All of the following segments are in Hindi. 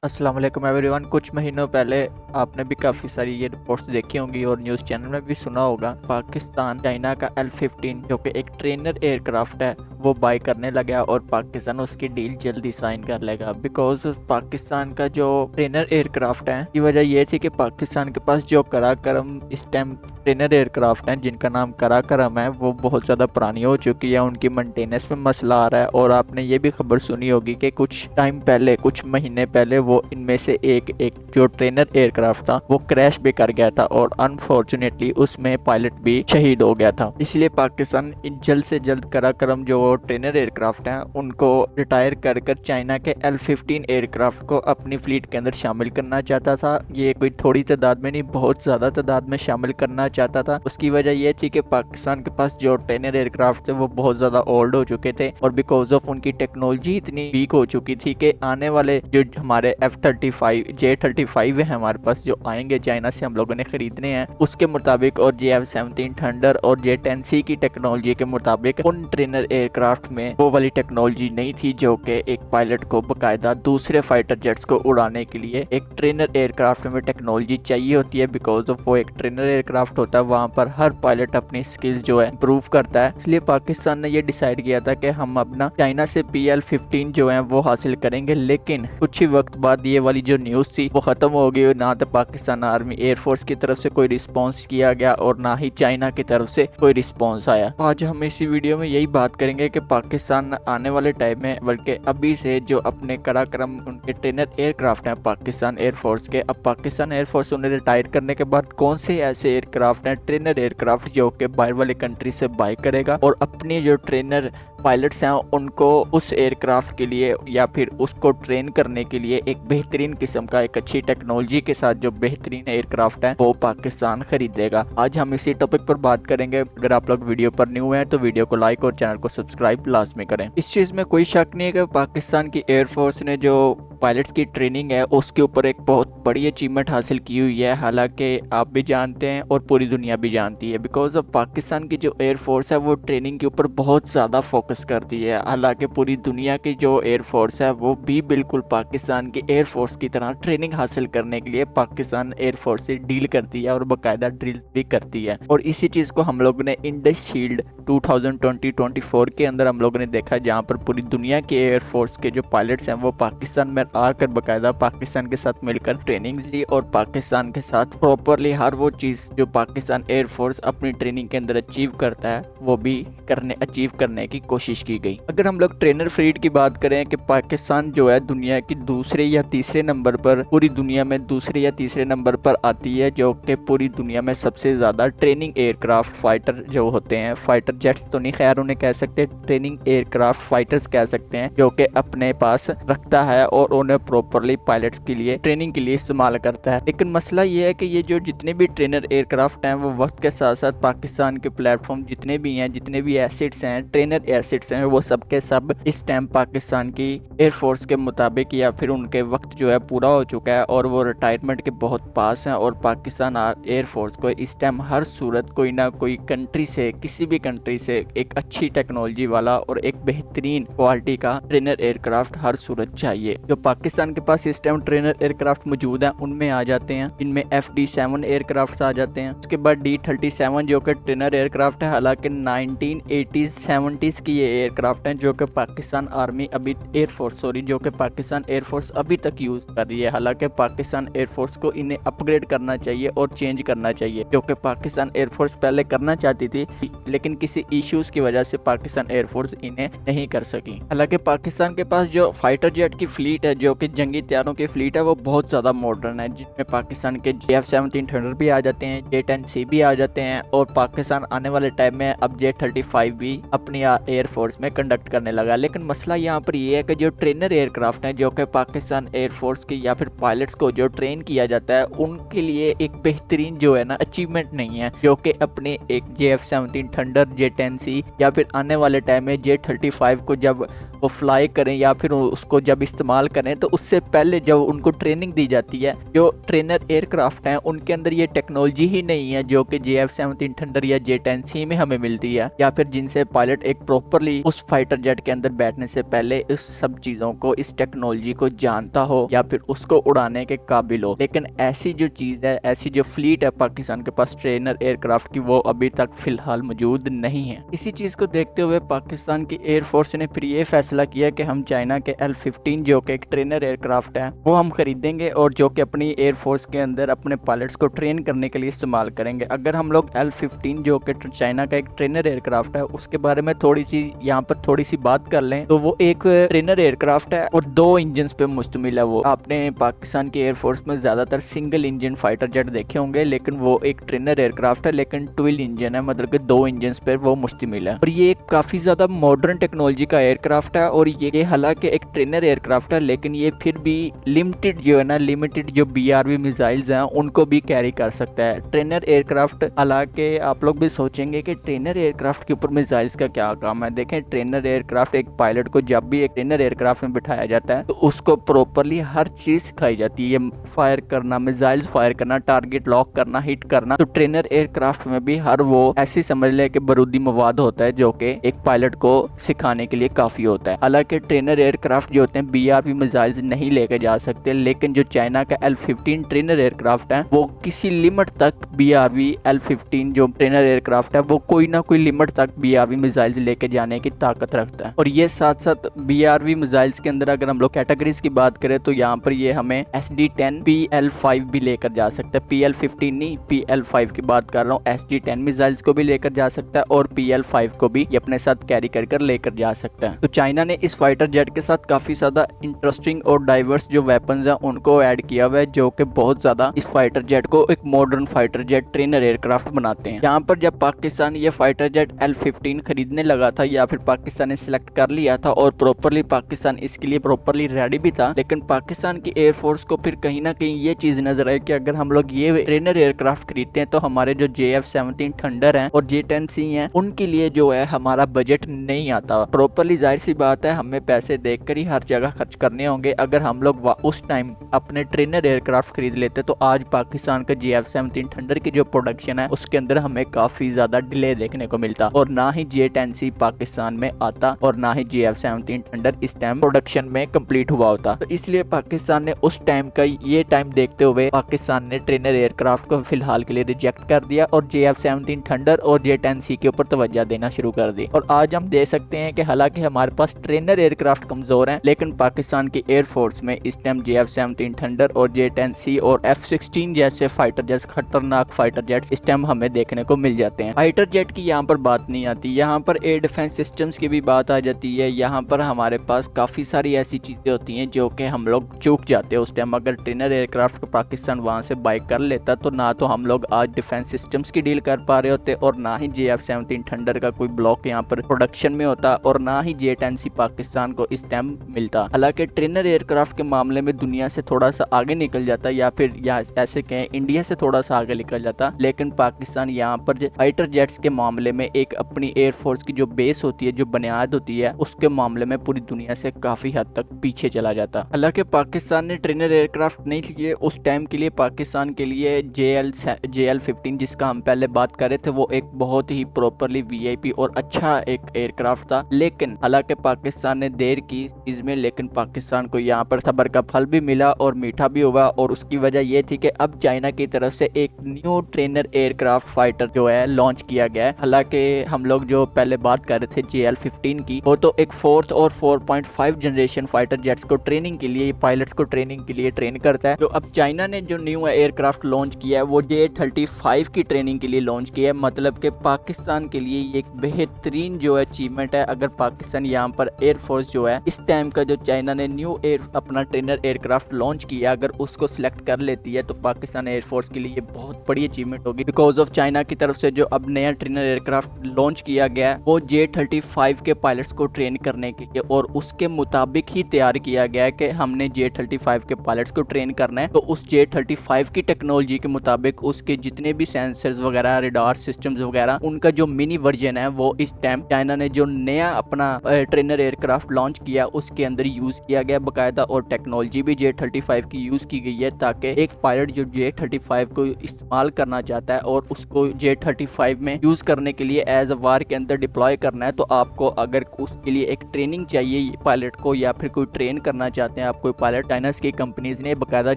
अस्सलाम वालेकुम एवरीवन। कुछ महीनों पहले आपने भी काफ़ी सारी ये रिपोर्ट्स देखी होंगी और न्यूज़ चैनल में भी सुना होगा। पाकिस्तान चाइना का L-15 जो कि एक ट्रेनर एयरक्राफ्ट है वो बाय करने लगा और पाकिस्तान उसकी डील जल्दी साइन कर लेगा। बिकॉज पाकिस्तान का जो ट्रेनर एयरक्राफ्ट है की वजह ये थी कि पाकिस्तान के पास जो कराकरम इस टाइम ट्रेनर एयरक्राफ्ट हैं जिनका नाम कराकरम है वो बहुत ज़्यादा पुरानी हो चुकी है, उनकी मेंटेनेंस में मसला आ रहा है। और आपने ये भी खबर सुनी होगी कि कुछ टाइम पहले, कुछ महीने पहले वो इनमें से एक जो ट्रेनर एयरक्राफ्ट था वो क्रैश भी कर गया था और अनफॉर्चुनेटली उसमें पायलट भी शहीद हो गया था। इसलिए पाकिस्तान जल्द से जल्द कराकरम जो ट्रेनर एयरक्राफ्ट हैं उनको रिटायर कर चाइना के L-15 एयरक्राफ्ट को अपनी फ्लीट के अंदर शामिल करना चाहता था। ये कोई थोड़ी तादाद में नहीं, बहुत ज़्यादा तादाद में शामिल करना चाहता था। उसकी वजह यह थी कि पाकिस्तान के पास जो ट्रेनर एयरक्राफ्ट थे वो बहुत ज़्यादा ओल्ड हो चुके थे और बिकॉज ऑफ उनकी टेक्नोलॉजी इतनी वीक हो चुकी थी कि आने वाले जो हमारे F-35 J-35 है हमारे पास जो आएंगे चाइना से हम लोगों ने खरीदने हैं उसके मुताबिक और JF-17 थंडर और J-10C की टेक्नोलॉजी के मुताबिक उन ट्रेनर एयरक्राफ्ट में वो वाली टेक्नोलॉजी नहीं थी जो कि एक पायलट को बकायदा दूसरे फाइटर जेट्स को उड़ाने के लिए एक ट्रेनर एयरक्राफ्ट में टेक्नोलॉजी चाहिए होती है। बिकॉज ऑफ वो एक ट्रेनर एयरक्राफ्ट होता है, वहां पर हर पायलट अपनी स्किल्स जो है इंप्रूव करता है। इसलिए पाकिस्तान ने ये डिसाइड किया था कि हम अपना चाइना से PL-15 जो है वो हासिल करेंगे। लेकिन कुछ ही वक्त बाद ये वाली जो न्यूज़ थी वो खत्म हो गई। ना तो पाकिस्तान आर्मी एयरफोर्स की तरफ से कोई रिस्पॉन्स किया गया और ना ही चाइना की तरफ से कोई रिस्पॉन्स आया। आज हम इसी वीडियो में यही बात करेंगे कि पाकिस्तान आने वाले टाइम में, बल्कि अभी से जो अपने कराकरम उनके ट्रेनर एयरक्राफ्ट हैं पाकिस्तान एयरफोर्स के, अब पाकिस्तान एयरफोर्स उन्हें रिटायर करने के बाद कौन से ऐसे एयरक्राफ्ट हैं ट्रेनर एयरक्राफ्ट जो कि बाहर वाले कंट्री से बाय करेगा और अपनी जो ट्रेनर पायलट्स हैं उनको उस एयरक्राफ्ट के लिए या फिर उसको ट्रेन करने के लिए एक बेहतरीन किस्म का एक अच्छी टेक्नोलॉजी के साथ जो बेहतरीन एयरक्राफ्ट है वो पाकिस्तान खरीदेगा। आज हम इसी टॉपिक पर बात करेंगे। अगर आप लोग वीडियो पर न्यू हैं तो वीडियो को लाइक और चैनल को सब्सक्राइब लाजमी करें। इस चीज़ में कोई शक नहीं है कि पाकिस्तान की एयरफोर्स ने जो पायलट्स की ट्रेनिंग है उसके ऊपर एक बहुत बड़ी अचीवमेंट हासिल की हुई है। हालांकि आप भी जानते हैं और पूरी दुनिया भी जानती है, बिकॉज ऑफ पाकिस्तान की जो एयरफोर्स है वो ट्रेनिंग के ऊपर बहुत ज़्यादा फोकस करती है। हालांकि पूरी दुनिया की जो एयरफोर्स है वो भी बिल्कुल पाकिस्तान की एयरफोर्स की तरह ट्रेनिंग हासिल करने के लिए पाकिस्तान एयरफोर्स से डील करती है और बाकायदा ड्रिल्स भी करती है। और इसी चीज़ को हम लोगों ने इंडस शील्ड 2020-24 के अंदर हम लोगों ने देखा, जहाँ पर पूरी दुनिया के एयरफोर्स के जो पायलट्स हैं वो पाकिस्तान में आकर बाकायदा पाकिस्तान के साथ मिलकर ट्रेनिंग ली और पाकिस्तान के साथ प्रॉपरली हर वो चीज़ जो पाकिस्तान एयरफोर्स अपनी ट्रेनिंग के अंदर अचीव करता है वो भी अचीव करने की कोशिश की गई। अगर हम लोग ट्रेनर फ्लीट की बात करें कि पाकिस्तान जो है दुनिया की दूसरे या तीसरे नंबर पर, पूरी दुनिया में दूसरे या तीसरे नंबर पर आती है, जो कि पूरी दुनिया में सबसे ज़्यादा ट्रेनिंग एयरक्राफ्ट फाइटर जो होते हैं, फाइटर जेट्स तो नहीं खैर उन्हें कह सकते, ट्रेनिंग एयरक्राफ्ट फाइटर्स कह सकते हैं, जो कि अपने पास रखता है और उन्हें प्रॉपरली पायलट्स के लिए ट्रेनिंग के लिए इस्तेमाल करता है। लेकिन मसला ये है कि ये जो जितने भी ट्रेनर एयरक्राफ्ट हैं वो वक्त के साथ साथ पाकिस्तान के प्लेटफॉर्म जितने भी हैं, जितने भी एसेट्स हैं, ट्रेनर एसेट्स हैं, वो सब के सब इस टाइम पाकिस्तान की एयरफोर्स के मुताबिक या फिर उनके वक्त जो है पूरा हो चुका है और वो रिटायरमेंट के बहुत पास हैं। और पाकिस्तान एयरफोर्स को इस टाइम हर सूरत कोई ना कोई कंट्री से, किसी भी कंट्री से एक अच्छी टेक्नोलॉजी वाला और एक बेहतरीन क्वालिटी का ट्रेनर एयरक्राफ्ट हर सूरत चाहिए। जो पाकिस्तान के पास इस टाइम ट्रेनर एयरक्राफ्ट मौजूद हैं उनमें आ जाते हैं, इनमें FD-7 एयरक्राफ्ट आ जाते हैं। उसके बाद D-37 जो कि ट्रेनर एयरक्राफ्ट है, हालांकि 1980s-70s की ये एयरक्राफ्ट हैं जो कि पाकिस्तान आर्मी अभी जो कि पाकिस्तान एयरफोर्स अभी तक यूज कर रही है। हालांकि पाकिस्तान एयरफोर्स को इन्हें अपग्रेड करना चाहिए और चेंज करना चाहिए, जो कि पाकिस्तान एयरफोर्स पहले करना चाहती थी लेकिन किसी इश्यूज की वजह से पाकिस्तान एयरफोर्स इन्हें नहीं कर सकी। हालांकि पाकिस्तान के पास जो फाइटर जेट की फ्लीट है, जो कि जंगी तैयारों की फ्लीट है, वो बहुत ज्यादा मॉडर्न है, जिसमें पाकिस्तान के JF-17 थंडर भी आ जाते हैं, J-10C भी आ जाते हैं और पाकिस्तान आने वाले टाइम में अब J-35 भी अपनी एयरफोर्स में कंडक्ट करने लगा। लेकिन मसला यहाँ पर यह है कि जो ट्रेनर एयरक्राफ्ट हैं जो कि पाकिस्तान एयरफोर्स की या फिर पायलट्स को जो ट्रेन किया जाता है उनके लिए एक बेहतरीन जो है ना अचीवमेंट नहीं है, जो कि अपने एक JF-17 थंडर, J-10C या फिर आने वाले टाइम में J-35 को जब वो फ्लाई करें या फिर उसको जब इस्तेमाल करें तो उससे पहले जब उनको ट्रेनिंग दी जाती है, जो ट्रेनर एयरक्राफ्ट हैं उनके अंदर ये टेक्नोलॉजी ही नहीं है जो कि JF-17 थंडर या J-10C में हमें मिलती है, या फिर जिनसे पायलट एक प्रॉपरली उस फाइटर जेट के अंदर बैठने से पहले इस सब चीजों को, इस टेक्नोलॉजी को जानता हो या फिर उसको उड़ाने के काबिल हो। लेकिन ऐसी जो चीज है, ऐसी जो फ्लीट है पाकिस्तान के पास ट्रेनर एयरक्राफ्ट की, वो अभी तक फिलहाल मौजूद नहीं है। इसी चीज को देखते हुए पाकिस्तान की एयरफोर्स ने फिर ये फैसला किया कि हम चाइना के L-15 जो कि एक ट्रेनर एयरक्राफ्ट है वो हम खरीदेंगे और जो कि अपनी एयरफोर्स के अंदर अपने पायलट्स को ट्रेन करने के लिए इस्तेमाल करेंगे। अगर हम लोग L-15 जो कि चाइना का एक ट्रेनर एयरक्राफ्ट है उसके बारे में थोड़ी सी यहाँ पर थोड़ी सी बात कर लें तो वो एक ट्रेनर एयरक्राफ्ट है और 2 इंजन पे मुश्तमिल है। वो आपने पाकिस्तान की एयरफोर्स में ज्यादातर सिंगल इंजन फाइटर जेट देखे होंगे, लेकिन वो एक ट्रेनर एयरक्राफ्ट है, लेकिन ट्विल इंजन है, मतलब कि 2 इंजन पे वो मुश्तमिल है। और ये एक काफी ज्यादा मॉडर्न टेक्नोलॉजी का एयरक्राफ्ट है और ये हालांकि एक ट्रेनर एयरक्राफ्ट है, लेकिन ये फिर भी लिमिटेड जो है ना, लिमिटेड जो BRV मिसाइल्स हैं उनको भी कैरी कर सकता है। ट्रेनर एयरक्राफ्ट, हालांकि आप लोग भी सोचेंगे कि ट्रेनर एयरक्राफ्ट के ऊपर मिसाइल्स का क्या काम है। देखें, ट्रेनर एयरक्राफ्ट, एक पायलट को जब भी एक ट्रेनर एयरक्राफ्ट में बिठाया जाता है तो उसको प्रॉपरली हर चीज सिखाई जाती है, फायर करना, मिसाइल्स फायर करना, टारगेट लॉक करना, हिट करना। तो ट्रेनर एयरक्राफ्ट में भी हर वो ऐसी समझ ले कि बारूदी मवाद होता है जो कि एक पायलट को सिखाने के लिए काफी होता है। हालांकि ट्रेनर एयरक्राफ्ट जो होते हैं BRV मिसाइल्स नहीं लेके जा सकते, लेकिन जो चाइना का L-15 ट्रेनर एयरक्राफ्ट है वो किसी लिमिट तक BRV L-15 जो ट्रेनर एयरक्राफ्ट है वो कोई ना कोई लिमिट तक BRV मिसाइल्स लेके जाने की ताकत रखता है। और ये साथ साथ BRV मिसाइल्स के अंदर अगर हम लोग कैटेगरीज की बात करें तो यहाँ पर ये हमें SD-10 PL-5 भी लेकर जा सकता है। PL-15 नहीं, PL-5 की बात कर रहा हूँ। SD-10 मिसाइल्स को भी लेकर जा सकता है और PL-5 को भी ये अपने साथ कैरी कर लेकर जा सकता है। तो चाइना ने इस फाइटर जेट के साथ काफी ज्यादा इंटरेस्टिंग और डाइवर्स जो वेपन्स हैं उनको ऐड किया हुआ है, जो कि बहुत ज्यादा इस फाइटर जेट को एक modern fighter jet trainer aircraft बनाते हैं। यहाँ पर जब पाकिस्तान ये फाइटर जेट L-15 खरीदने लगा था या फिर पाकिस्तान ने सिलेक्ट कर लिया था और प्रॉपरली पाकिस्तान इसके लिए प्रॉपरली रेडी भी था, लेकिन पाकिस्तान की एयरफोर्स को फिर कहीं ना कहीं ये चीज नजर आई कि अगर हम लोग ये ट्रेनर एयरक्राफ्ट खरीदते हैं तो हमारे जो JF-17 थंडर हैं और J-10C हैं उनके लिए जो है हमारा बजट नहीं आता। प्रॉपरली जाहिर सी बात है हमें पैसे देखकर ही हर जगह खर्च करने होंगे। अगर हम लोग उस टाइम अपने ट्रेनर एयरक्राफ्ट खरीद लेते तो आज पाकिस्तान का JF-17 थंडर की जो प्रोडक्शन है उसके अंदर हमें काफी ज्यादा डिले देखने को मिलता और ना ही J-10C पाकिस्तान में आता और ना ही JF-17 थंडर इस टाइम प्रोडक्शन में कंप्लीट हुआ होता। तो इसलिए पाकिस्तान ने उस टाइम का ये टाइम देखते हुए पाकिस्तान ने ट्रेनर एयरक्राफ्ट को फिलहाल के लिए रिजेक्ट कर दिया और JF-17 थंडर और J-10C के ऊपर तवज्जो देना शुरू कर दी। और आज हम देख सकते हैं कि हालांकि हमारे पास ट्रेनर एयरक्राफ्ट कमजोर हैं, लेकिन पाकिस्तान की एयरफोर्स में इस टाइम JF-17 थंडर और J-10C और F-16 जैसे फाइटर जेट्स, खतरनाक फाइटर जेट्स इस टाइम हमें देखने को मिल जाते हैं। फाइटर जेट की यहाँ पर बात नहीं आती, यहाँ पर एयर डिफेंस सिस्टम्स की भी बात आ जाती है। यहाँ पर हमारे पास काफी सारी ऐसी चीजें होती हैं जो कि हम लोग चूक जाते हैं। उस टाइम अगर ट्रेनर एयरक्राफ्ट को पाकिस्तान वहां से बाय कर लेता तो ना तो हम लोग आज डिफेंस सिस्टम्स की डील कर पा रहे होते और ना ही JF-17 थंडर का कोई ब्लॉक यहाँ पर प्रोडक्शन में होता और ना ही J-10C पाकिस्तान को इस टाइम मिलता। हालांकि ट्रेनर एयरक्राफ्ट के मामले में दुनिया से थोड़ा सा आगे निकल जाता या फिर ऐसे कहें इंडिया से थोड़ा सा आगे निकल जाता, लेकिन पाकिस्तान यहाँ पर फाइटर जेट्स के मामले में एक अपनी एयरफोर्स की जो बेस होती है, जो बुनियाद होती है, उसके मामले में पूरी दुनिया से काफी हद तक पीछे चला जाता। हालांकि पाकिस्तान ने ट्रेनर एयरक्राफ्ट नहीं लिए उस टाइम के लिए, पाकिस्तान के लिए JL-15 जिसका हम पहले बात कर रहे थे वो एक बहुत ही प्रॉपरली VIP और अच्छा एक एयरक्राफ्ट था। लेकिन हालांकि पाकिस्तान ने देर की इसमें, लेकिन पाकिस्तान को यहाँ पर सब्र का फल भी मिला और मीठा भी हुआ और उसकी वजह ये थी कि अब चाइना की तरफ से एक न्यू ट्रेनर एयरक्राफ्ट फाइटर जो है लॉन्च किया गया है। हालांकि हम लोग जो पहले बात कर रहे थे JL-15 की, वो तो एक 4th और 4.5 जनरेशन फाइटर जेट्स को ट्रेनिंग के लिए, पायलट्स को ट्रेनिंग के लिए ट्रेन करता है। जो अब चाइना ने जो न्यू एयरक्राफ्ट लॉन्च किया है वो J-35 की ट्रेनिंग के लिए लॉन्च किया है। मतलब कि पाकिस्तान के लिए ये एक बेहतरीन जो अचीवमेंट है। अगर पाकिस्तान यहाँ पर एयरफोर्स जो है इस टाइम का जो चाइना ने न्यू अपना ट्रेनर एयरक्राफ्ट लॉन्च किया, अगर उसको सिलेक्ट कर लेती है तो पाकिस्तान एयरफोर्स के लिए ये बहुत बड़ी अचीवमेंट होगी। बिकॉज ऑफ चाइना की तरफ से जो अब नया ट्रेनर एयरक्राफ्ट लॉन्च किया गया है वो J-35 के पायलट्स को ट्रेन करने के लिए और उसके मुताबिक ही तैयार किया गया है कि हमने J-35 के पायलट्स को ट्रेन करना है। तो उस J-35 की टेक्नोलॉजी के मुताबिक उसके जितने भी सेंसर्स वगैरह, रेडार सिस्टम्स वगैरह, उनका जो मिनी वर्जन है वो इस टाइम चाइना ने जो नया अपना ट्रेनर ट्रेनर एयरक्राफ्ट लॉन्च किया उसके अंदर यूज किया गया बाकायदा, और टेक्नोलॉजी भी J-35 की यूज की गई है ताकि एक पायलट जो J-35 को इस्तेमाल करना चाहता है और उसको J-35 में यूज करने के लिए एज अ वार के अंदर डिप्लॉय करना है, तो आपको अगर उसके लिए एक ट्रेनिंग चाहिए पायलट को, या फिर कोई ट्रेन करना चाहते हैं आप कोई पायलट, चाइनास की कंपनीज ने बाकायदा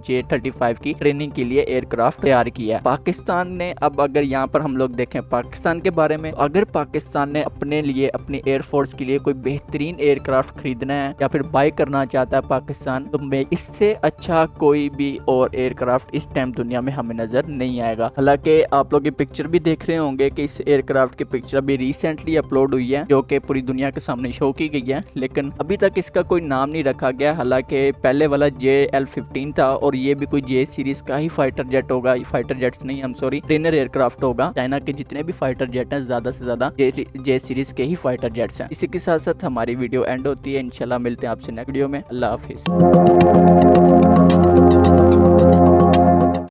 J-35 की ट्रेनिंग के लिए एयरक्राफ्ट तैयार किया है। पाकिस्तान ने अब अगर यहाँ पर हम लोग देखें पाकिस्तान के बारे में, अगर पाकिस्तान ने अपने लिए अपनी एयरफोर्स के लिए कोई बेहतरीन एयरक्राफ्ट खरीदना है या फिर बाय करना चाहता है पाकिस्तान, तो मैं इससे अच्छा कोई भी और एयरक्राफ्ट इस टाइम दुनिया में हमें नजर नहीं आएगा। हालांकि आप लोग ये पिक्चर भी देख रहे होंगे कि इस एयरक्राफ्ट की पिक्चर अभी रिसेंटली अपलोड हुई है जो कि पूरी दुनिया के सामने शो की गई है, लेकिन अभी तक इसका कोई नाम नहीं रखा गया। हालांकि पहले वाला JL-15 था और ये भी कोई J सीरीज का ही फाइटर जेट होगा, फाइटर जेट्स नहीं, हम सॉरी, ट्रेनर एयरक्राफ्ट होगा। चाइना के जितने भी फाइटर जेट हैं ज्यादा से ज्यादा J सीरीज के ही फाइटर जेट्स हैं। इसी के साथ साथ हमारी वीडियो एंड होती है, इंशाल्लाह मिलते हैं आपसे नेक्स्ट वीडियो में। अल्लाह हाफिज।